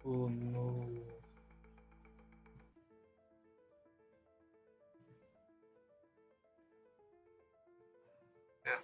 Oh no. Yeah.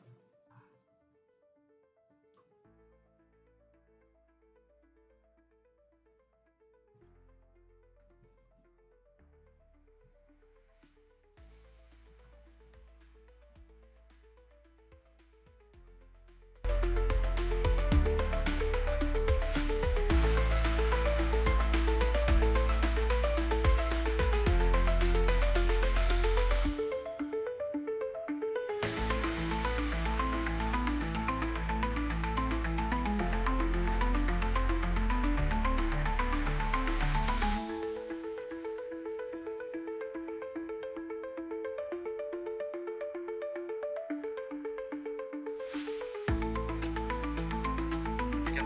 We can.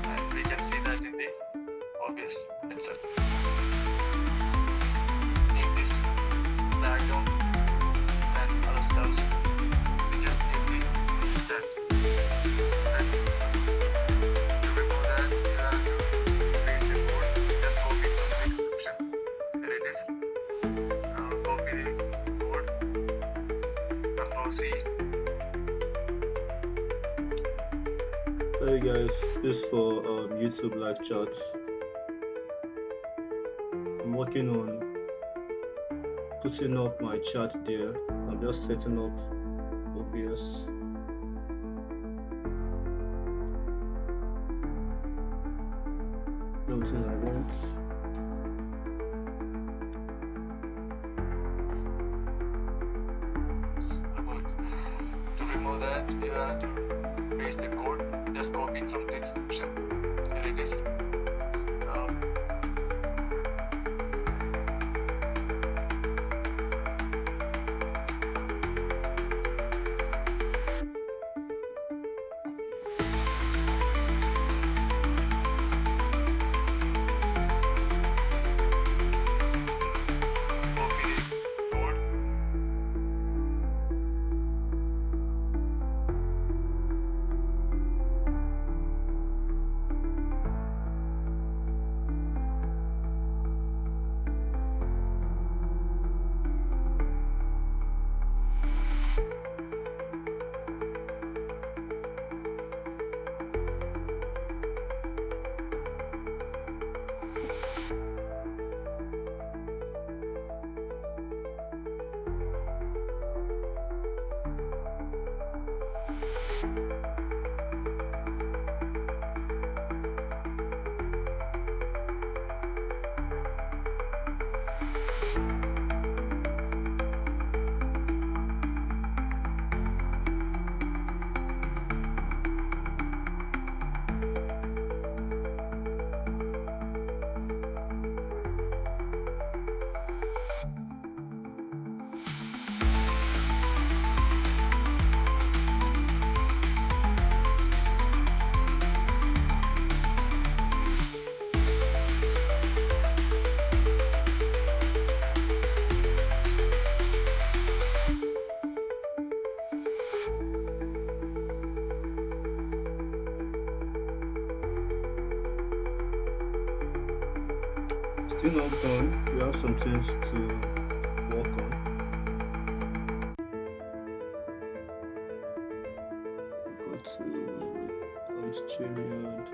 And we can see that in the obvious itself. Need this background and other stuffs. We just need the chat. And to remove that, you have to paste the code. Just copy it from the description. Here it is. Copy the code. Control C. Hey guys, this is for YouTube live chats. I'm working on putting up my chat there. I'm just setting up OBS. Nothing I want. To remove that, you have to paste the code. Just copy it from the description. Here it is. Copy the code. Still not done. We have some things to work on. Go to StreamYard.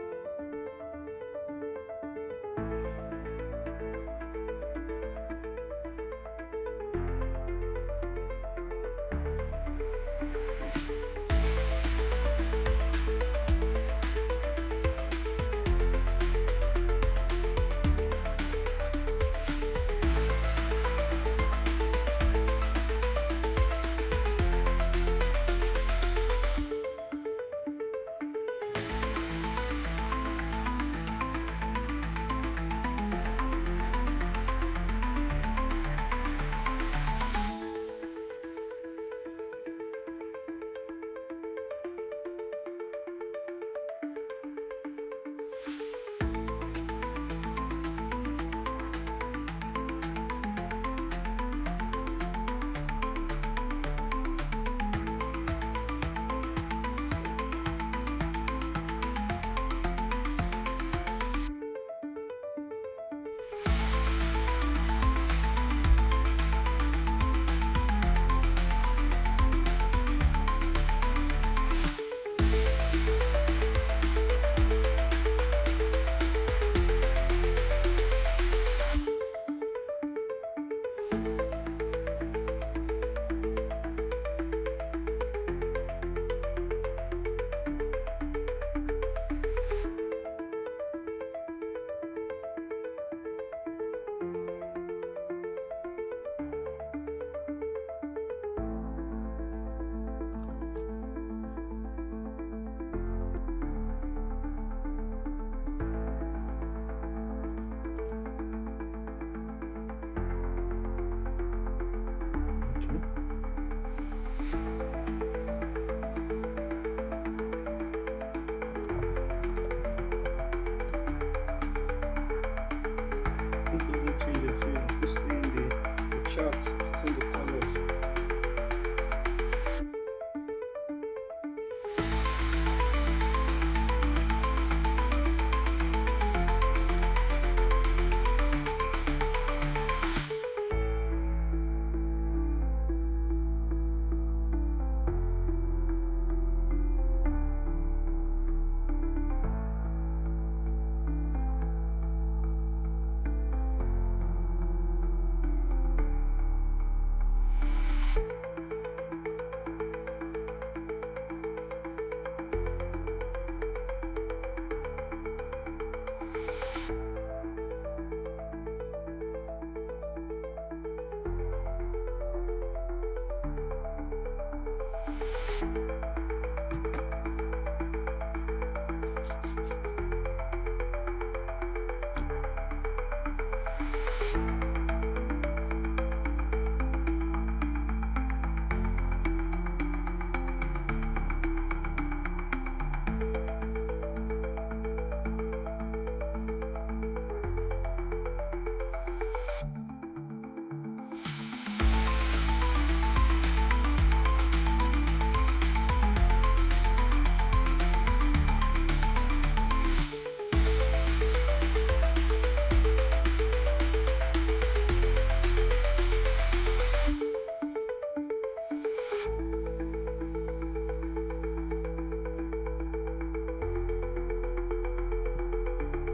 chat, put in the comments.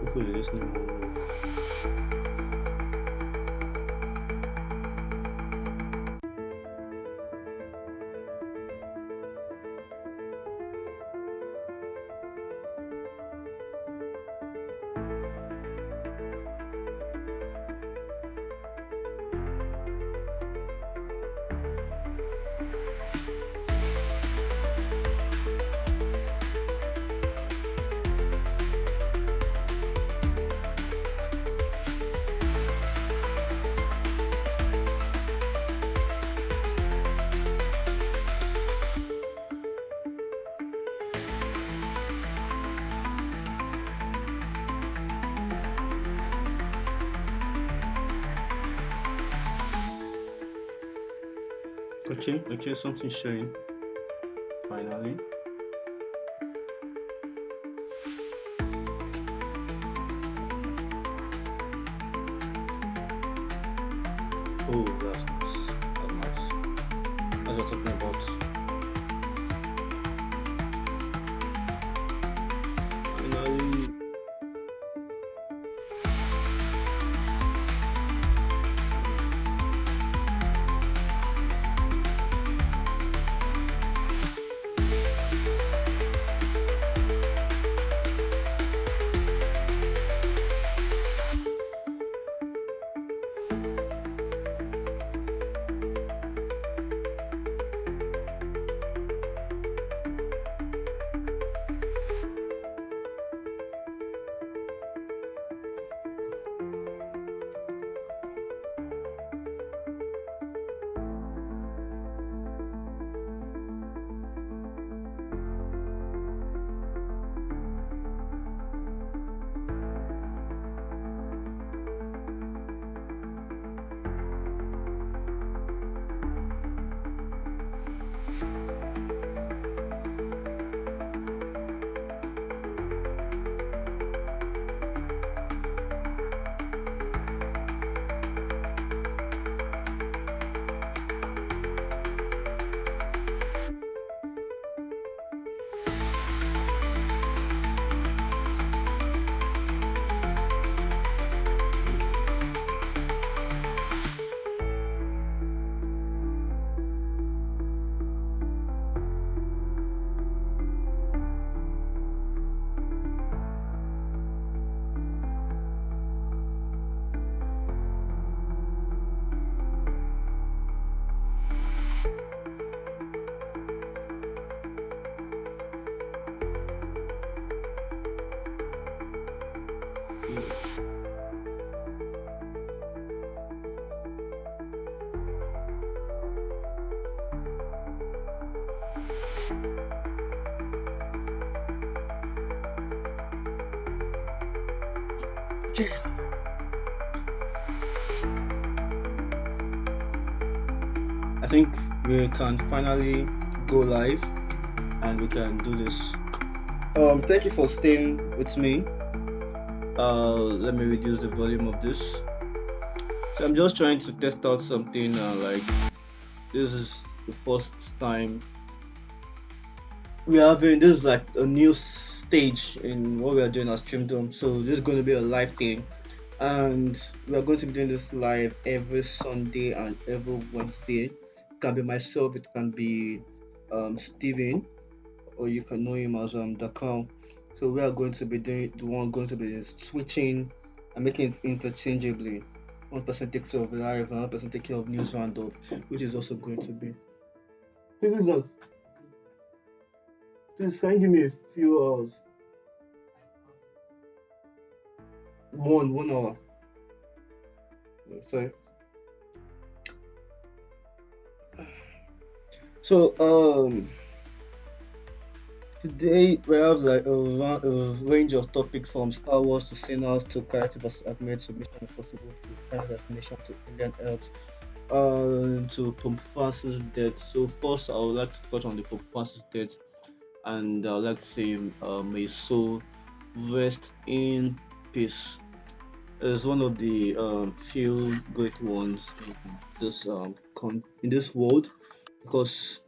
Hopefully this new one will. Okay, something sharing. Finally. Oh, that's nice. That's nice. That's what I'm talking about. Finally. Okay. I think we can finally go live and we can do this. Thank you for staying with me. Let me reduce the volume of this. So I'm just trying to test out something. Like this is the first time we are having this is like a new stage in what we are doing at Streamdorm. So this is going to be a live thing, and we are going to be doing this live every Sunday and every Wednesday. It can be myself, it can be Steven, or you can know him as Dakar. So we are going to be doing the one going to be switching and making it interchangeably. One person takes care of live, another person takes care of news roundup, which is also going to be. This is not. Please try and give me a few hours. 1 hour. Sorry. So today we have like a range of topics from Star Wars to Sinners to Character vs. Admit to Mission Impossible to Final Destination to Indian Earth to Pope Francis' death. So first I would like to touch on the Pope Francis' death, and I would like to say may his soul rest in peace. It's one of the few great ones in this in this world, because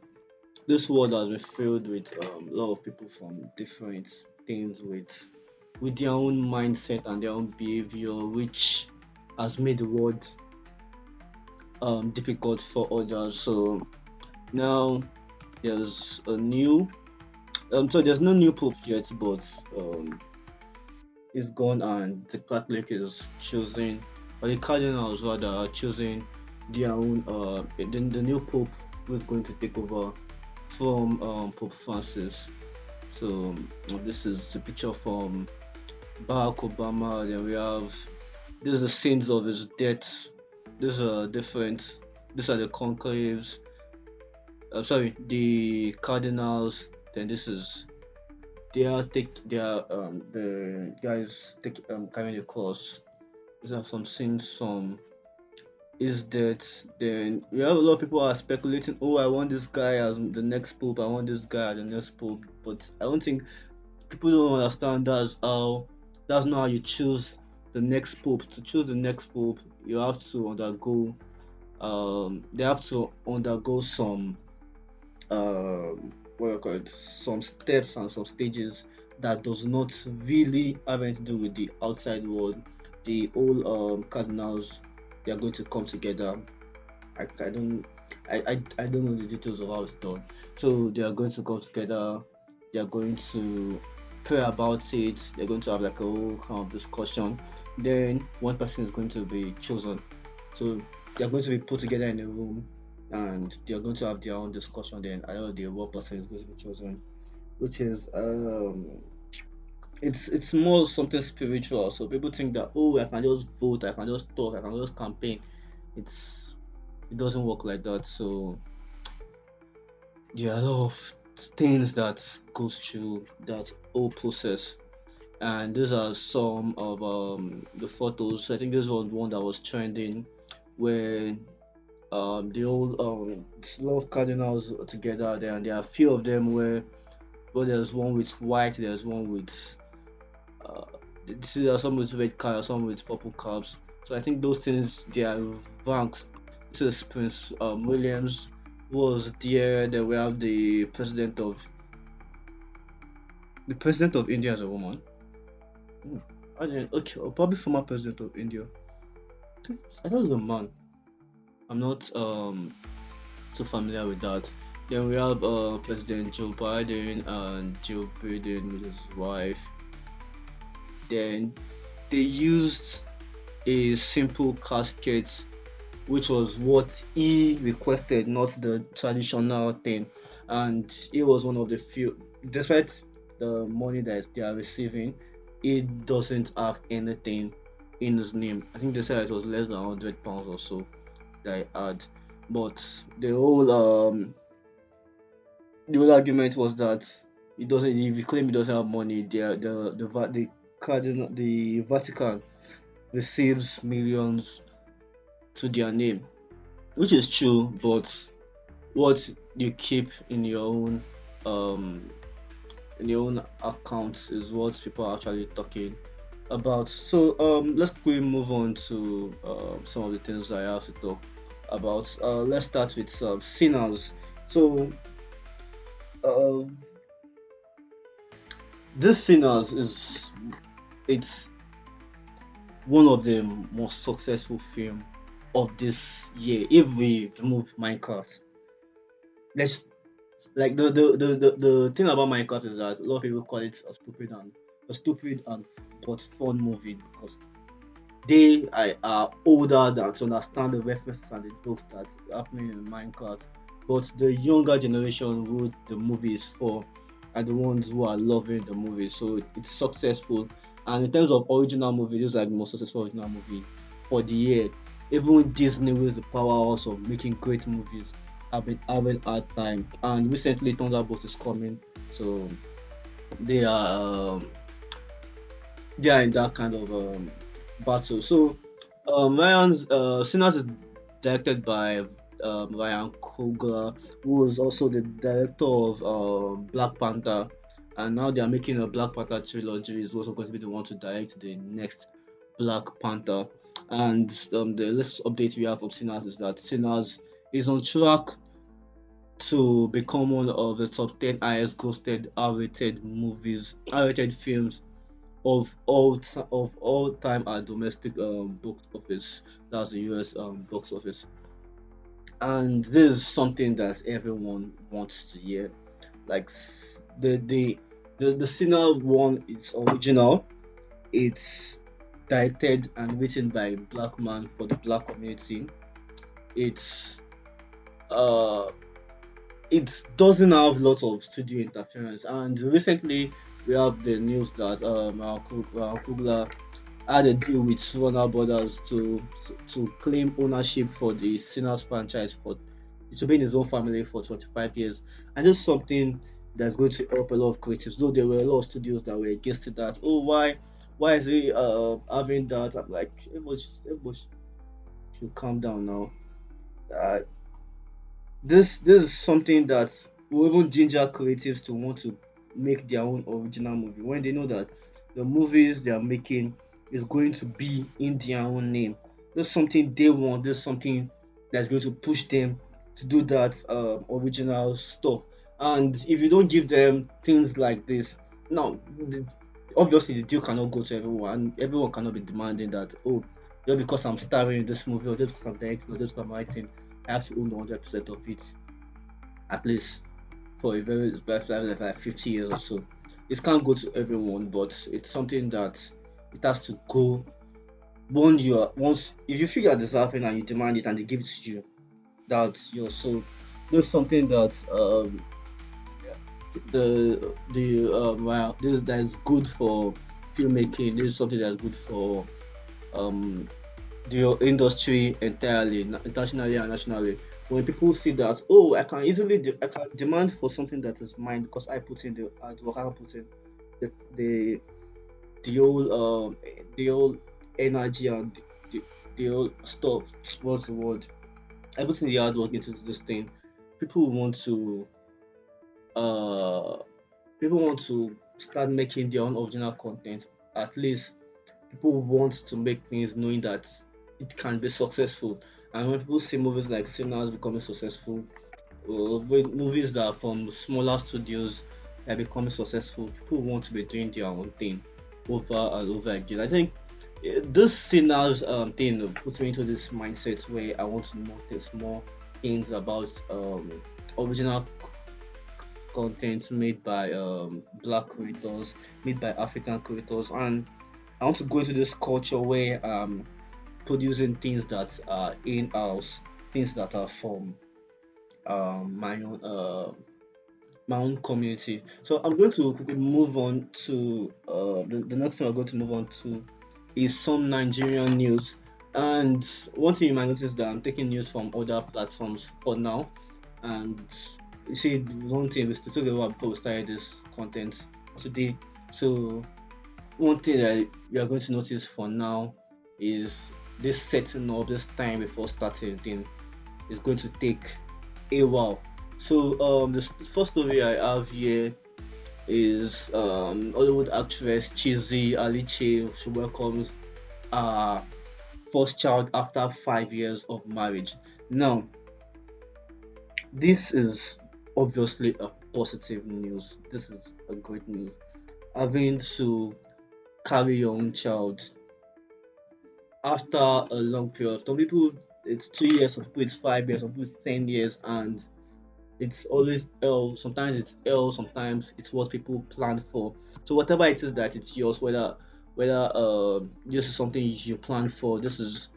this world has been filled with a lot of people from different things with their own mindset and their own behavior, which has made the world difficult for others. So now there's a new so there's no new pope yet, but is gone and the Catholic is choosing, or the cardinals rather are choosing their own the new pope who is going to take over from Pope Francis. So this is a picture from Barack Obama. Then we have this is the scenes of his death. These are different. These are the conclaves. Sorry, the cardinals. Then this is they are the guys carrying the cross. These are some scenes from his death. Then we have a lot of people are speculating, oh, I want this guy as the next pope, I want this guy as the next pope. But I don't think people don't understand that's not how you choose the next pope. To choose the next pope, you have to undergo they have to undergo some what I call it, some steps and some stages that does not really have anything to do with the outside world. The old cardinals, they are going to come together. I don't I don't know the details of how it's done. So they are going to come together. They are going to pray about it. They're going to have like a whole kind of discussion. Then one person is going to be chosen. So they are going to be put together in a room, and they are going to have their own discussion. Then another the one person is going to be chosen, which is it's more something spiritual. So people think that, oh, I can just vote, I can just talk, I can just campaign. It's it doesn't work like that. So there are a lot of things that goes through that whole process, and these are some of the photos. I think this was one that was trending, where the old lot of cardinals together there, and there are a few of them where there's one with white, there's one with uh, there are some with red car, some with purple caps. So I think those things they are ranked. This is Prince Williams was there. Then we have the president of India as a woman. Hmm. I didn't, okay, probably former president of India. I thought it was a man. I'm not too familiar with that. Then we have President Joe Biden and Joe Biden with his wife. Then they used a simple casket, which was what he requested, not the traditional thing. And he was one of the few, despite the money that they are receiving, he doesn't have anything in his name. I think they said it was less than £100 or so that I had. But the whole argument was that he doesn't. If he claim he doesn't have money, the cardinal, the Vatican receives millions to their name, which is true. But what you keep um in your own accounts is what people are actually talking about. So let's quickly move on to some of the things I have to talk about. Let's start with sinners. So uh, this sinners is it's one of the most successful film of this year. If we remove Minecraft, let's like the thing about Minecraft is that a lot of people call it a stupid and but fun movie because are older than to understand the references and the jokes that's happening in Minecraft. But the younger generation who the movie is for are the ones who are loving the movie. So it's successful. And in terms of original movie, this is like the most successful original movie for the year. Even Disney, who is the powerhouse of making great movies, have been having hard time. And recently Thunderbolt is coming. So they are they are in that kind of battle. So Ryan's Sinners is directed by Ryan Coogler, who is also the director of Black Panther, and now they are making a Black Panther trilogy. He's also going to be the one to direct the next Black Panther. And the latest update we have from Sinners is that Sinners is on track to become one of the top 10 highest grossed R-rated movies, R-rated films of all time at domestic box office. That's the US box office, and this is something that everyone wants to hear. Like the Sinner one is original. It's directed and written by a black man for the black community. It's uh it doesn't have lots of studio interference, and recently we have the news that Kugler had a deal with Warner Brothers to claim ownership for the Sinners franchise for it to be in his own family for 25 years. And this is something that's going to help a lot of creatives. Though there were a lot of studios that were against it that, oh, why is he having that? I'm like, everybody should calm down now. Uh, this is something that will even ginger creatives to want to make their own original movie when they know that the movies they are making is going to be in their own name. There's something they want. There's something that's going to push them to do that original stuff. And if you don't give them things like this, now obviously the deal cannot go to everyone, and everyone cannot be demanding that, oh, just because I'm starring in this movie or just because I'm directing or just because I'm writing, I have to own 100% of it, at least for a very like 50 years or so. It can't go to everyone, but it's something that it has to go once if you feel you're deserving and you demand it and they give it to you, that's your soul. There's something that well, this that is good for filmmaking. This is something that's good for um the industry entirely, internationally and nationally. When people see that, oh, I can demand for something that is mine because I put in the hard work, I put in the the the whole the whole energy and the whole stuff. What's the word? I put in the hard work into this thing. People want to uh people want to start making their own original content. At least people want to make things knowing that it can be successful. And when people see movies like Sinners becoming successful, when movies that are from smaller studios that are becoming successful, people want to be doing their own thing over and over again. I think this Sinners thing puts me into this mindset where I want to notice more things about original content made by black creators, made by African creators, and I want to go into this culture where producing things that are in house, things that are from my own my own community. So I'm going to quickly move on to the next thing I'm going to move on to is some Nigerian news. And one thing you might notice that I'm taking news from other platforms for now. And you see, one thing we still talked about before we started this content today. So one thing that you are going to notice for now is this setting up, this time before starting thing is going to take a while. So the first story I have here is Hollywood actress Chizzy Alice. She welcomes her first child after 5 years of marriage. Now, this is obviously a positive news. This is a great news. Having to carry your own child after a long period. Some people it's 2 years, some people it's 5 years, some people it's 10 years, and it's always L. Sometimes it's L, sometimes it's what people plan for. So whatever it is that it's yours, whether this is something you plan for, this is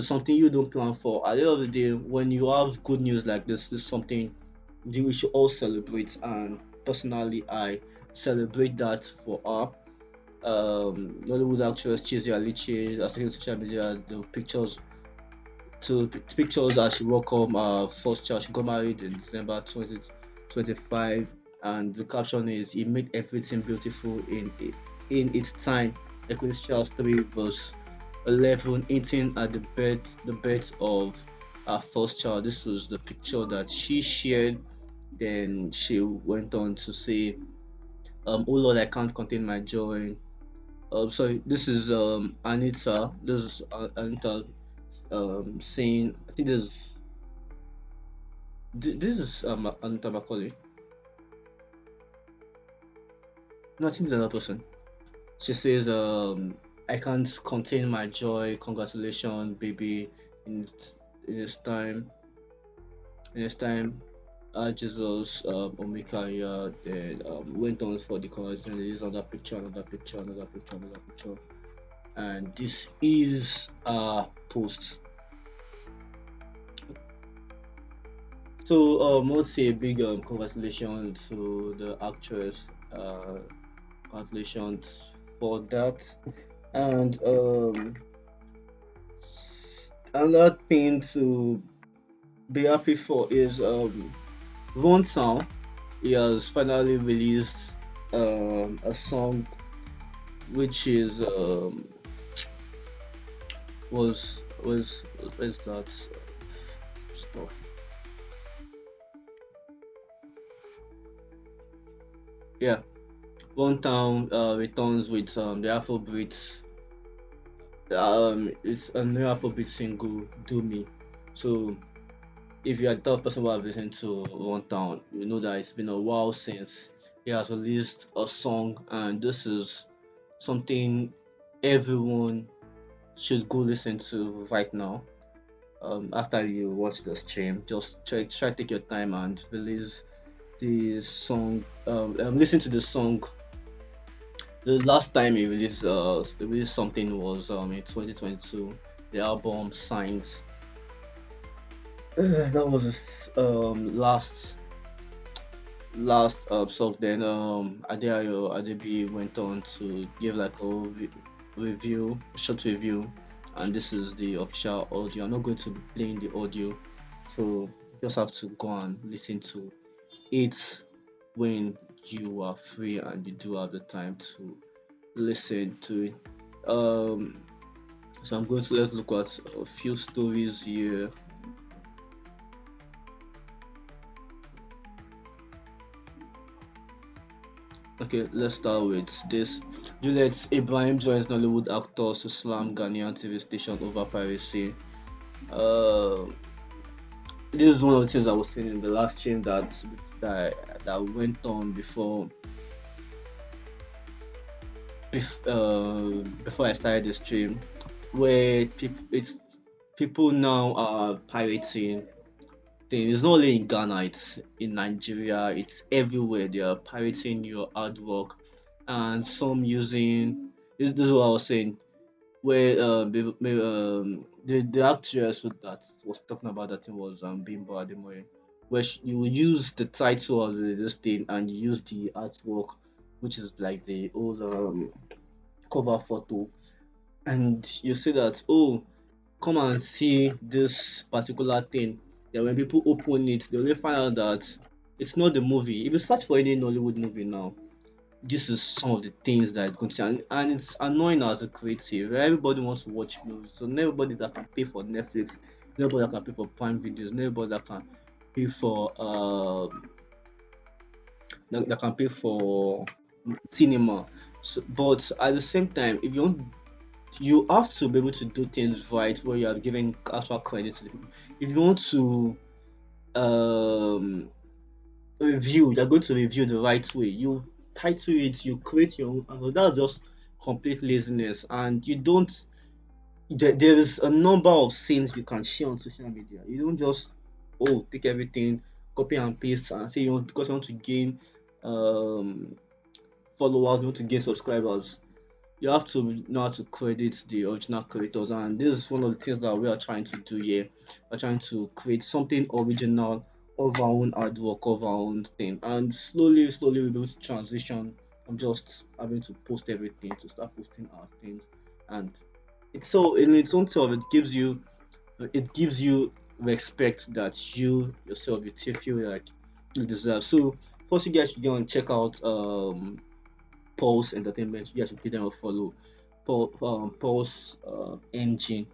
something you don't plan for. At the end of the day, when you have good news like this is something we should all celebrate. And personally, I celebrate that for her. Nollywood actress Chizzy Alice has taken social media the pictures as she welcomed her first child. She got married in December 2025, and the caption is "He made everything beautiful in its time." Ecclesiastes 3 verse 11, hinting at the birth of her first child. This was the picture that she shared. Then she went on to say, "Oh Lord, I can't contain my joy." Sorry, this is Anita. This is Anita saying, I think this is Anita Macaulay. No, I think it's another person. She says, I can't contain my joy. Congratulations, baby. In in its time, in its time, Jesus, Omika, yeah, then went on for the conversation. There is another picture, another picture, another picture, another picture, and this is a post. So, I would say a big congratulations to the actress. Congratulations for that. And another thing to be happy for is Von Town. He has finally released a song which is was that stuff. Yeah, Von Town returns with the Afrobeat. It's a new Afrobeat single, "Do Me." So if you are the type of person who have listened to One Town, you know that it's been a while since he has released a song, and this is something everyone should go listen to right now. After you watch the stream, just try take your time and release the song. Listen to the song. The last time he released something was in 2022. The album Signs. That was his last song. Then Adeayo Adebi went on to give like a review, short review, and this is the official audio. I'm not going to be playing the audio, so you just have to go and listen to it when you are free and you do have the time to listen to it. Um, so let's look at a few stories here. Okay, let's start with this. Juliet Ibrahim joins Nollywood actors to slam Ghanaian TV station over piracy. Uh, this is one of the things I was saying in the last stream that went on before I started the stream, where people now are pirating thing. It's not only in Ghana, it's in Nigeria, it's everywhere. They are pirating your artwork, and some using this is what I was saying, where the actress that was talking about that thing was Bimbo Ademoye, where you will use the title of this thing and you use the artwork, which is like the old cover photo, and you say that, oh, come and see this particular thing. Then when people open it, they only find out that it's not the movie. If you search for any Nollywood movie now, this is some of the things that it's going to see. And it's annoying as a creative. Everybody wants to watch movies. So not everybody that can pay for Netflix, nobody that can pay for Prime videos, nobody that can. pay for that can pay for cinema. So, but at the same time, if you want, you have to be able to do things right where you are giving actual credit to the people. If you want to um review, you're going to review the right way. You title it, you create your own angle. That's just complete laziness, and you don't. There is a number of things you can share on social media. You don't just take everything, copy and paste, and say you want because you want to gain um followers, you want to gain subscribers. You have to know how to credit the original creators, and this is one of the things that we are trying to do here. We're trying to create something original of our own artwork, of our own thing, and slowly we'll be able to transition from just having to post everything to start posting our things. And it's so in its own self, it gives you respect that you yourself you feel like you deserve. So first, you guys should go and check out Pulse Entertainment. You guys should give them a follow. Pulse Engine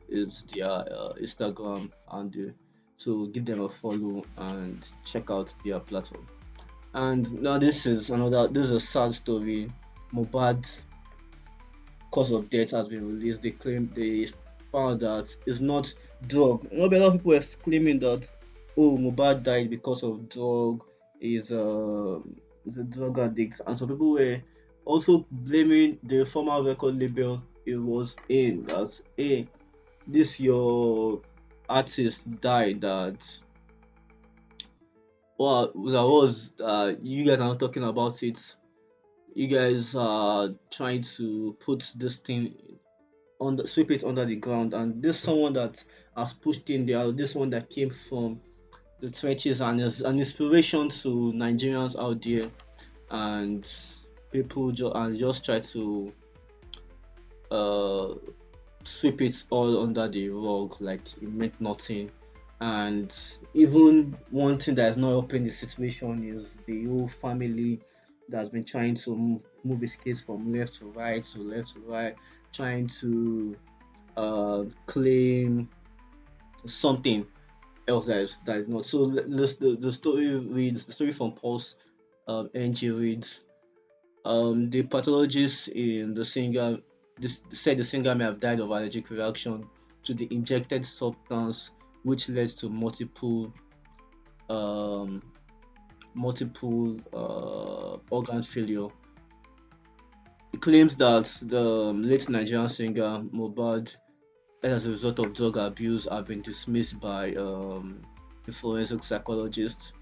is their Instagram and so give them a follow and check out their platform. And now this is a sad story. Mobad cause of death has been released. They found that it's not drug. A lot of people were claiming that Mobad died because of drug. Is a drug addict, and some people were also blaming the former record label it was in that this your artist died that you guys are not talking about it. You guys are trying to put this thing sweep it under the ground, and this someone that has pushed in there, this one that came from the trenches and is an inspiration to Nigerians out there, and just try to uh sweep it all under the rug like it meant nothing. And even one thing that is not helping the situation is the whole family that's been trying to move his case from left to right to left to right, trying to claim something else that is not. So the story from Pulse NG reads, the pathologist in the singer said the singer may have died of allergic reaction to the injected substance, which led to um, multiple organ failure. He claims that the late Nigerian singer Mohbad, as a result of drug abuse, have been dismissed by the forensic psychologist.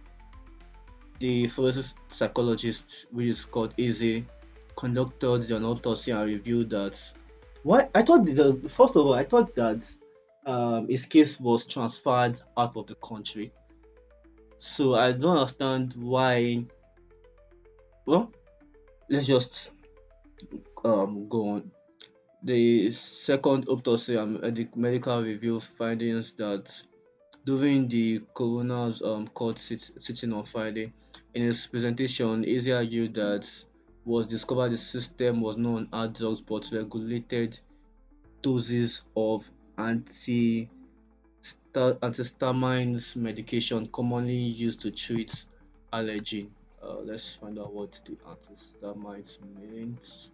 The forensic psychologist, which is called Eze, conducted an autopsy and revealed that what I thought the first of all I thought that his case was transferred out of the country. So I don't understand why. Well, let's just go on. The second autopsy and medical review findings that during the coroner's court sitting on Friday, in his presentation, Eze argued that was discovered the system was not on hard drugs but regulated doses of anti antihistamines medication commonly used to treat allergy. Let's find out what the antihistamines means.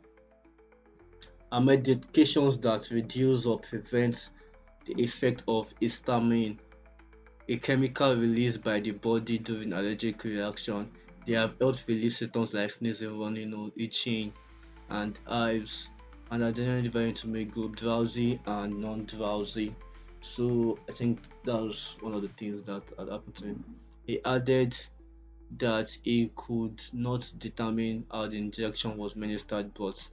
Are medications that reduce or prevent the effect of histamine, a chemical released by the body during allergic reaction. They have helped relieve symptoms like sneezing, running nose, itching, and hives, and are generally designed to make group drowsy and non-drowsy. So I think that was one of the things that had happened to him. He added that he could not determine how the injection was administered, but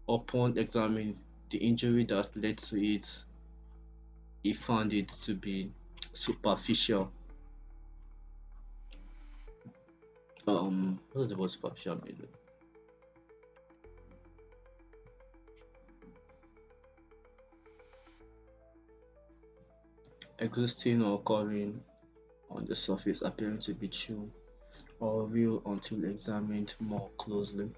upon examining the injury that led to it, he found it to be superficial. What does the word superficial mean? Existing or occurring on the surface, appearing to be true or real until examined more closely.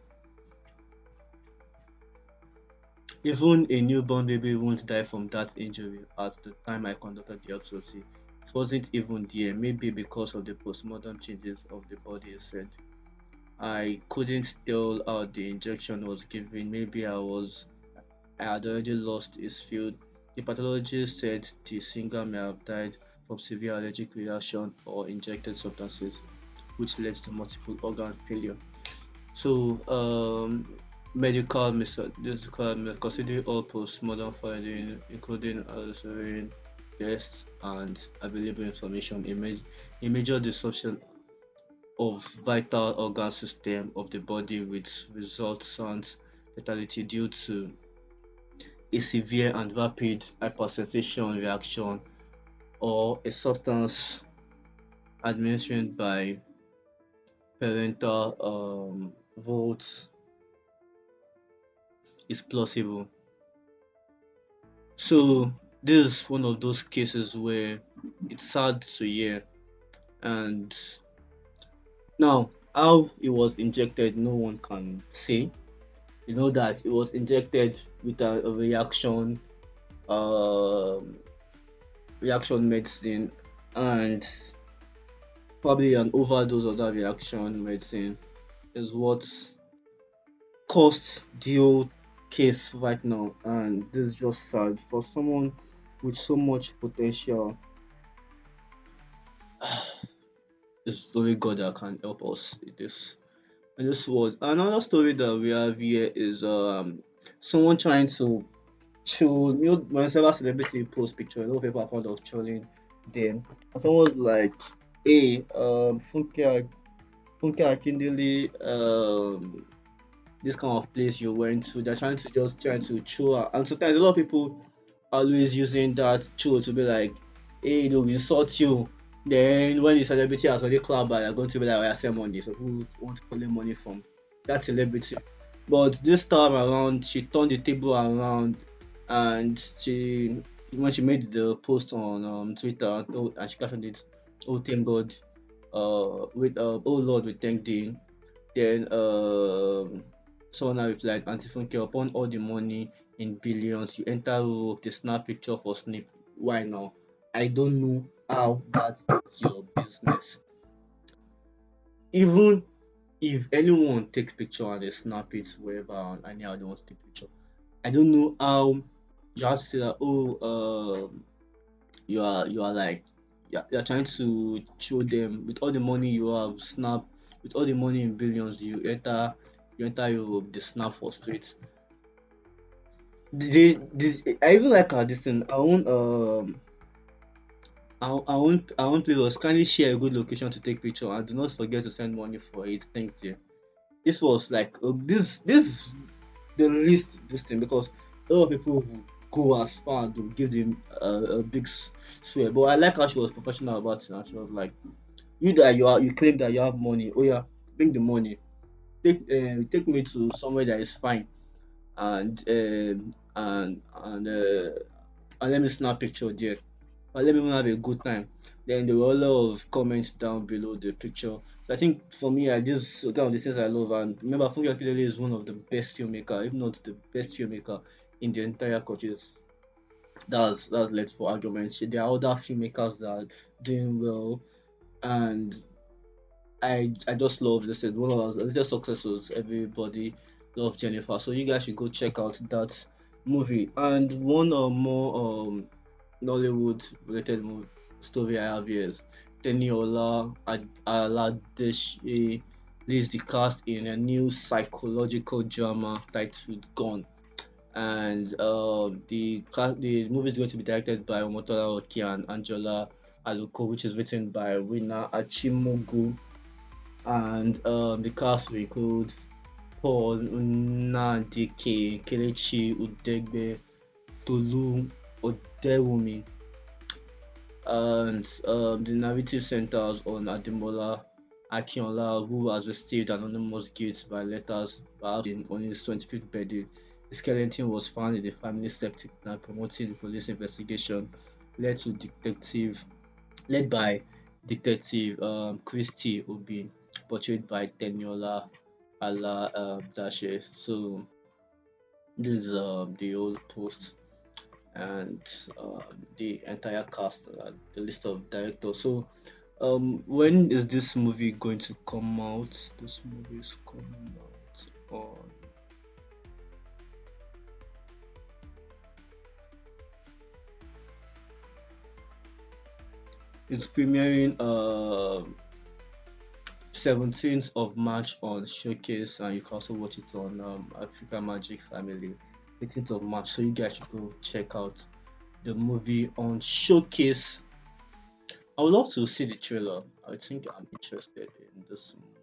Even a newborn baby won't die from that injury. At the time I conducted the autopsy, It wasn't even there, maybe because of the postmortem changes of the body, he said. I couldn't tell how the injection was given. Maybe I had already lost his field. The pathologist said the singer may have died from severe allergic reaction or injected substances, which led to multiple organ failure. So, considering all postmortem findings, including altering tests and available information, a major disruption of vital organ system of the body with resultant fatality due to a severe and rapid hypersensation reaction or a substance administered by parental votes is plausible. So this is one of those cases where it's sad to hear. And now, how it was injected, no one can say. You know that it was injected with a um, reaction medicine, and probably an overdose of that reaction medicine is what caused the whole case right now. And this is just sad for someone with so much potential. It's only God that can help us in this world. Another story that we have here is someone trying to chill. You know, whenever celebrity post picture, a lot of people are fond of chilling them. And someone was like, "Hey, Funke Akindele, this kind of place you went to, they're trying to chill out." And sometimes a lot of people always using that chill to be like, "Hey, they'll insult you." Then when the celebrity has already club, they're going to be like, "Oh, yeah, send money." So who want to collect money from that celebrity? But this time around, she turned the table around, and when she made the post on Twitter, and she captioned it, "Oh, thank God, oh Lord, we thank thee." Then someone now replied, "Auntie Funke, upon all the money in billions, you enter Europe, they snap picture for snip. Why now? I don't know how that is your business. Even if anyone takes picture and they snap it wherever and anyhow they want to take picture, I don't know how you have to say that, oh, you are like, you're trying to show them with all the money you have snap, with all the money in billions, you enter Europe, they snap for street." I even like her this thing. I won't play us. Kindly share a good location to take picture and do not forget to send money for it. Thanks, dear. This was like this the least this thing, because a lot of people who go as far to give them a big swear. But I like how she was professional about it, and she was like, you claim that you have money. Oh yeah, bring the money. Take me to somewhere that is fine, and and let me snap picture there. Or let me even have a good time. Then there were a lot of comments down below the picture. So I think for me, I just kind of the things I love. And remember, Funke Akindele is one of the best filmmaker, if not the best filmmaker in the entire country. That's led for arguments. There are other filmmakers that are doing well, and I just love this. One of our latest successes. Everybody love Jennifer. So you guys should go check out that movie. And one or more Nollywood related story I have here is Teniola Aladeshi leads the cast in a new psychological drama titled Gone. And the movie is going to be directed by Omotola Oki and Angela Aluko, which is written by Rina Achimogu. And the cast will include Paul Nnadike, Kelechi Udegbe, Tolu Odewumi, and the narrative centers on Ademola Akinola, who has received anonymous gifts by letters on his 25th birthday. The skeleton was found in the family septic tank, promoting the police investigation led to detective led by Detective Christy Obi, portrayed by Teniola Ala Dashe. So this is the old post, and the entire cast, the list of directors. So, when is this movie going to come out? This movie is coming out on. It's premiering 17th of March on Showcase, and you can also watch it on Africa Magic Family 18th of March. So you guys should go check out the movie on Showcase. I would love to see the trailer. I think I'm interested in this movie.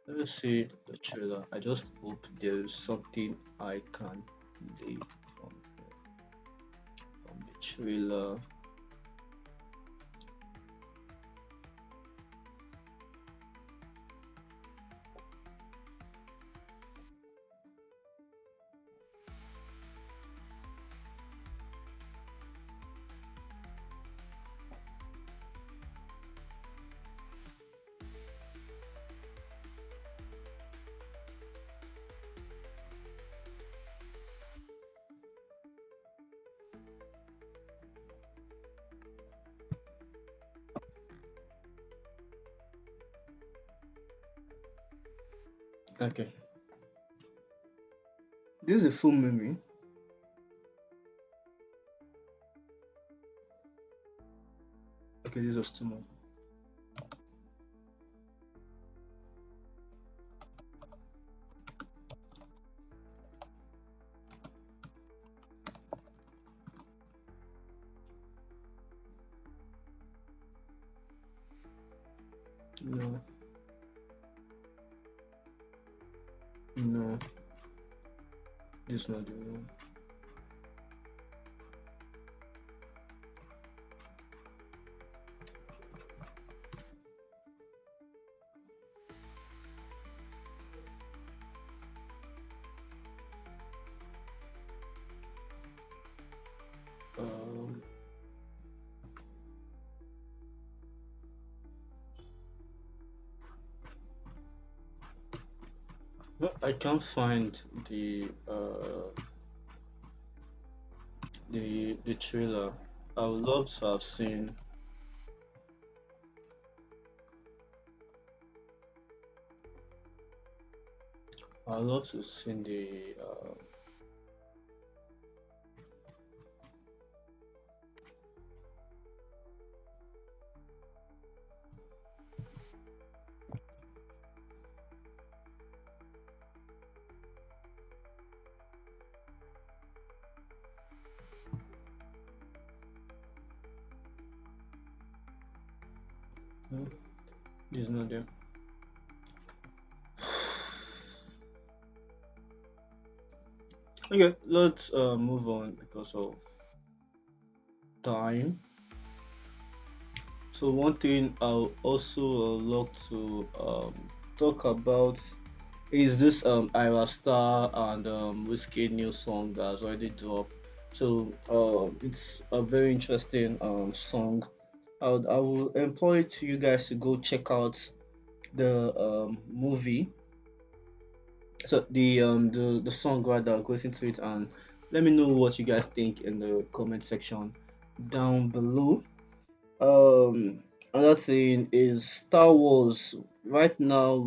Let me see the trailer. I just hope there is something I can play from the trailer. Okay, this is a full movie. Okay, this was too much. No, no, this is not the one. Um, no, I can't find the trailer. I would love to have seen. I would love to have seen the. No, this is not them. Okay, let's move on because of time. So one thing I'll also like to talk about is this Ira Star and Whiskey new song that's already dropped. So it's a very interesting song. I will employ to you guys to go check out the movie. So the song rather goes into it, and let me know what you guys think in the comment section down below. Another thing is Star Wars. Right now,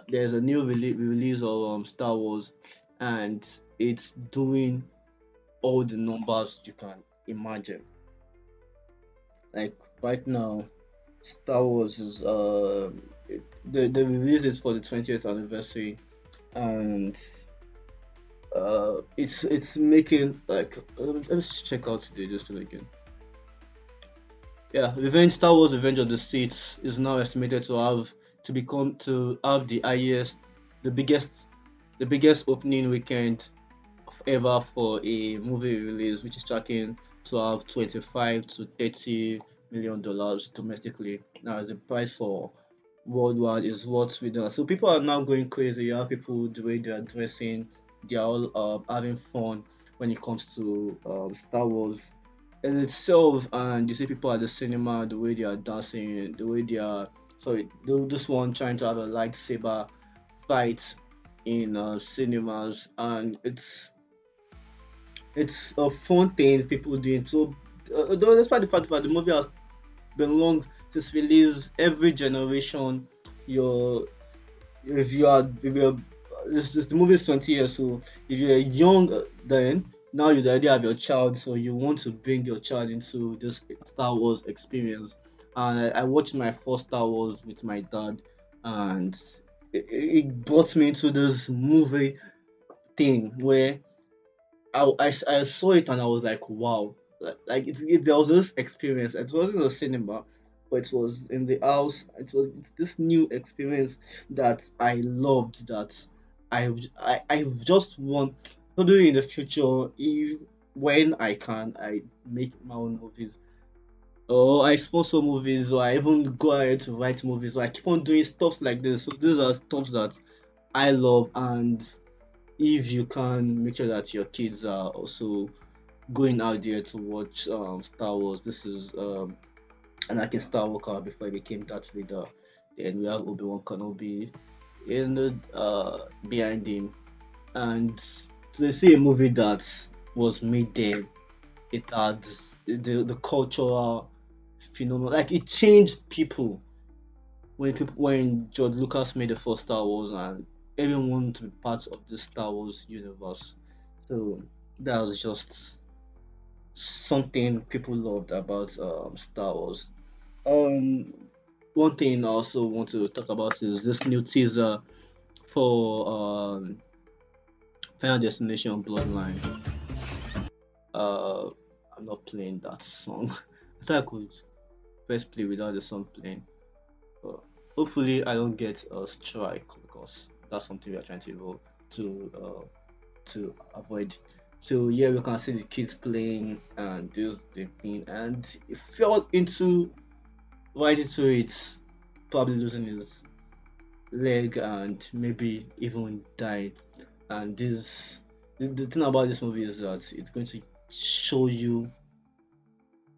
there's a new release of Star Wars, and it's doing all the numbers you can imagine. Like right now, Star Wars is the release is for the 20th anniversary, and it's making like let's check out the just again. Yeah, Revenge Star Wars Revenge of the Sith is now estimated to have the highest, the biggest, the biggest opening weekend ever for a movie release, which is tracking to have 25 to 30 million dollars domestically. Now the price for worldwide is what we do. So people are now going crazy. You have people the way they are dressing, they are all having fun when it comes to Star Wars in itself, and you see people at the cinema, the way they are dancing, the way they are. Sorry, this one trying to have a lightsaber fight in cinemas, and It's a fun thing people doing. So, though despite the fact that the movie has been long since release, every generation, your if you're this the movie is 20 years, so if you're young then now you already have your child, so you want to bring your child into this Star Wars experience. And I watched my first Star Wars with my dad, and it brought me into this movie thing where I saw it and I was like, wow. There was this experience. It wasn't a cinema, but it was in the house. It's this new experience that I loved. That I just want, probably in the future, if when I can, I make my own movies, or I sponsor movies, or I even go ahead to write movies. So I keep on doing stuff like this. So these are stuff that I love. And if you can make sure that your kids are also going out there to watch Star Wars. This is Anakin Skywalker before he became Darth Vader. Then we have Obi Wan Kenobi in the behind him, and to see a movie that was made then, it had the cultural phenomenon. Like it changed people when George Lucas made the first Star Wars, and everyone wanted to be part of the Star Wars universe. So that was just something people loved about Star Wars. Um, One thing I also want to talk about is this new teaser for Final Destination Bloodline. Uh, I'm not playing that song. I thought I could press play without the song playing. But hopefully, I don't get a strike because that's something we are trying to avoid. So yeah, we can see the kids playing and this the thing, and it fell into right into it, probably losing his leg and maybe even died. And the thing about this movie is that it's going to show you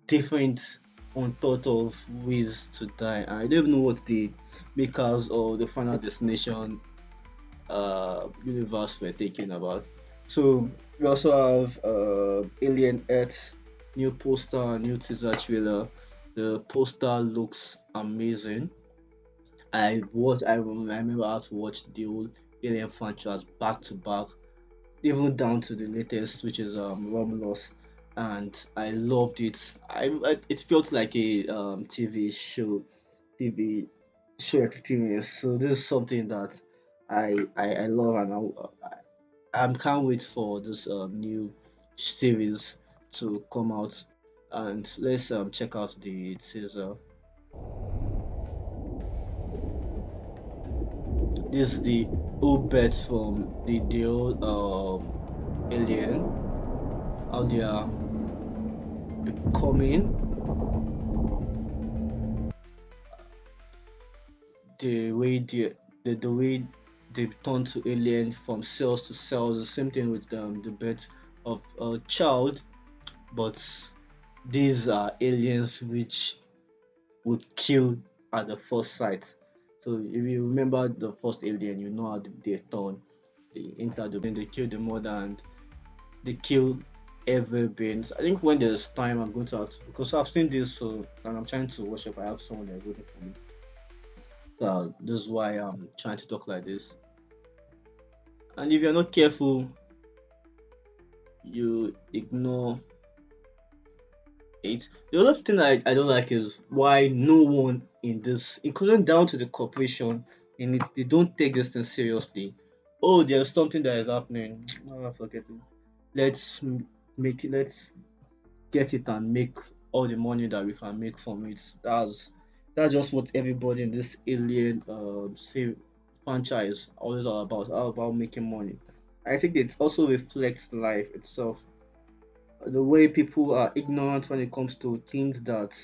different unthought of ways to die. And I don't even know what the makers of the Final Destination universe were thinking about. So we also have Alien Earth, new poster, new teaser trailer. The poster looks amazing. I remember how to watch the old Alien franchise back to back, even down to the latest, which is Romulus, and I loved it. It felt like a TV show experience. So this is something that I love, and I can't wait for this new series to come out. And let's check out the teaser. This is the old bets from the old Alien, how they are becoming, the way the way they turn to alien from cells to cells. The same thing with the birth of a child, but these are aliens which would kill at the first sight. So if you remember the first alien, you know how they turn. They enter the brain, they kill the mother, and they kill every brain. So I think when there's time, I'm going to have to, because I've seen this, so and I'm trying to watch it. I have someone that's waiting for me. So this is why I'm trying to talk like this. And if you're not careful, you ignore it. The other thing I don't like is why no one in this, including down to the corporation, in it, they don't take this thing seriously. Oh, there's something that is happening. Oh, forget it. Let's make it. Let's get it and make all the money that we can make from it. That's just what everybody in this alien say franchise always all about making money. I think it also reflects life itself. The way people are ignorant when it comes to things that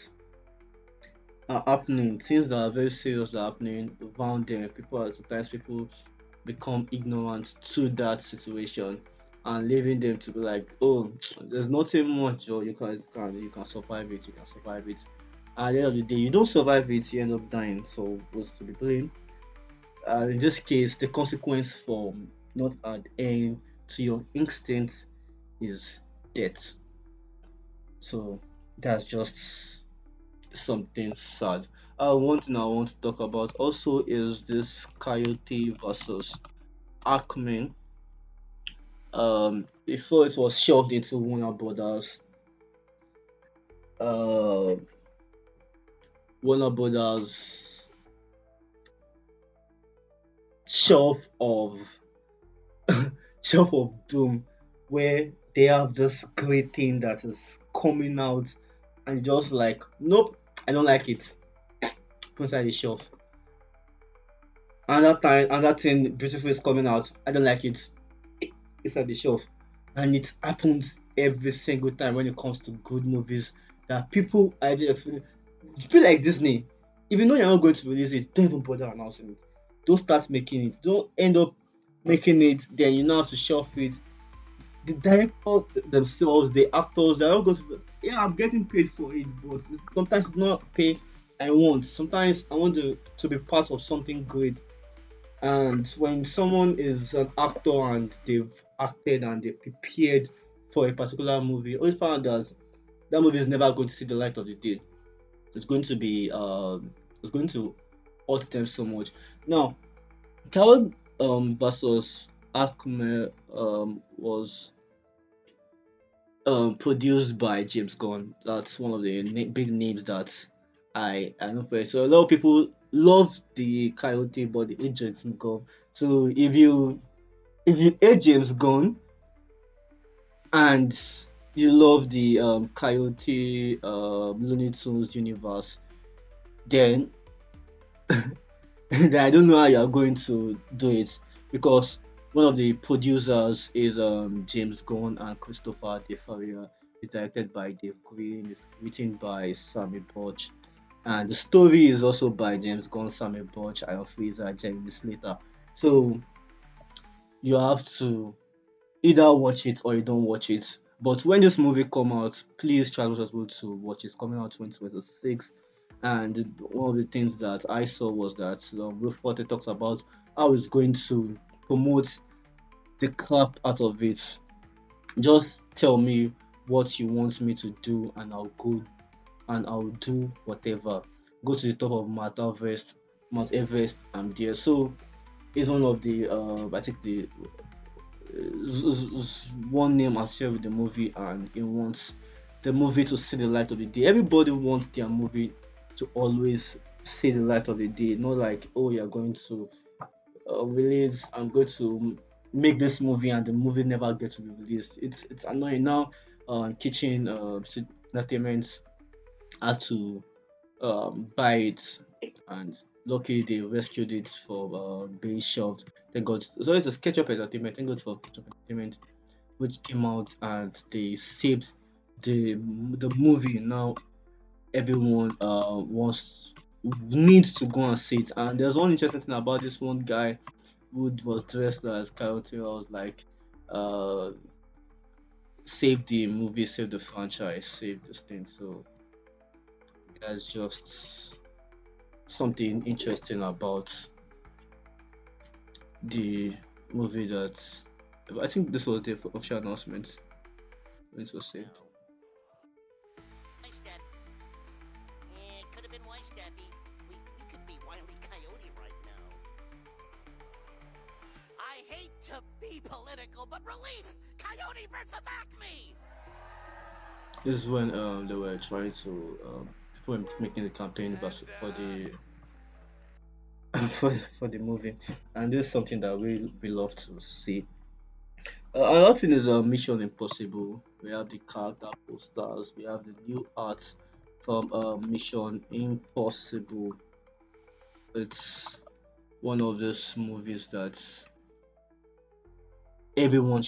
are happening, things that are very serious that are happening around them. Sometimes people become ignorant to that situation and leaving them to be like, oh, there's nothing much, or you can survive it, you can survive it. At the end of the day, you don't survive it, you end up dying. So what's to be blamed? In this case, the consequence for not adhering to your instincts is death. So that's just something sad. One thing I want to talk about also is this Coyote versus Ackman. Before it was shelved into Warner Brothers, uh, Warner Brothers shelf of shelf of doom, where they have this great thing that is coming out, and just like, nope, I don't like it. Put inside the shelf. Another time, another thing beautiful is coming out. I don't like it. Inside the shelf. And it happens every single time when it comes to good movies that people I did expect. You feel like Disney. If you know you're not going to release it, don't even bother announcing it. Don't start making it. Don't end up making it, then you now have to shelf it. The directors themselves, the actors, they're all going to, yeah, I'm getting paid for it, but sometimes it's not pay I want. Sometimes I want to be part of something great. And when someone is an actor and they've acted and they prepared for a particular movie, always found that that movie is never going to see the light of the day. It's going to be it's going to hurt them so much. Now, Carol versus Akme was produced by James Gunn. That's one of the big names that I know for it. So a lot of people love the Coyote, but they hate James Gunn. So if you hate James Gunn and you love the Coyote Looney Tunes universe, then then I don't know how you are going to do it, because one of the producers is James Gunn and Christopher De Faria. It's directed by Dave Green. It's written by Sammy Burch, and the story is also by James Gunn, Sammy Burch, Iron Fraser, Jeremy Slater. So you have to either watch it or you don't watch it. But when this movie come out, please try as much as possible to watch it. It's coming out 2026. And one of the things that I saw was that Will Forte talks about how he's going to promote the crap out of it. Just tell me what you want me to do, and I'll go and I'll do whatever. Go to the top of Mount Everest. I'm there. So it's one of the I think the one name associated with the movie, and he wants the movie to see the light of the day. Everybody wants their movie to always see the light of the day, not like, oh, you're going to release, I'm going to make this movie and the movie never gets to be released. It's annoying now. Kitchen entertainment had to buy it, and luckily they rescued it from being shelved. Thank God. So it's a SketchUp Entertainment. Thank God for SketchUp Entertainment, which came out and they saved the movie. Now everyone wants needs to go and see it. And there's one interesting thing about this one guy who was dressed as Coyote. I was like, uh, save the movie, save the franchise, save this thing. So that's just something interesting about the movie that I think this was the official announcement when it was saved. Hi, Steph. Yeah, it could have been why, Steffi. We could be Wile E. Coyote right now. I hate to be political, but relief! Coyote versus Acme! This is when they were trying to people were making the campaign for the for the movie, and this is something that we love to see. Another thing is Mission Impossible. We have the character posters. We have the new art from Mission Impossible. It's one of those movies that everyone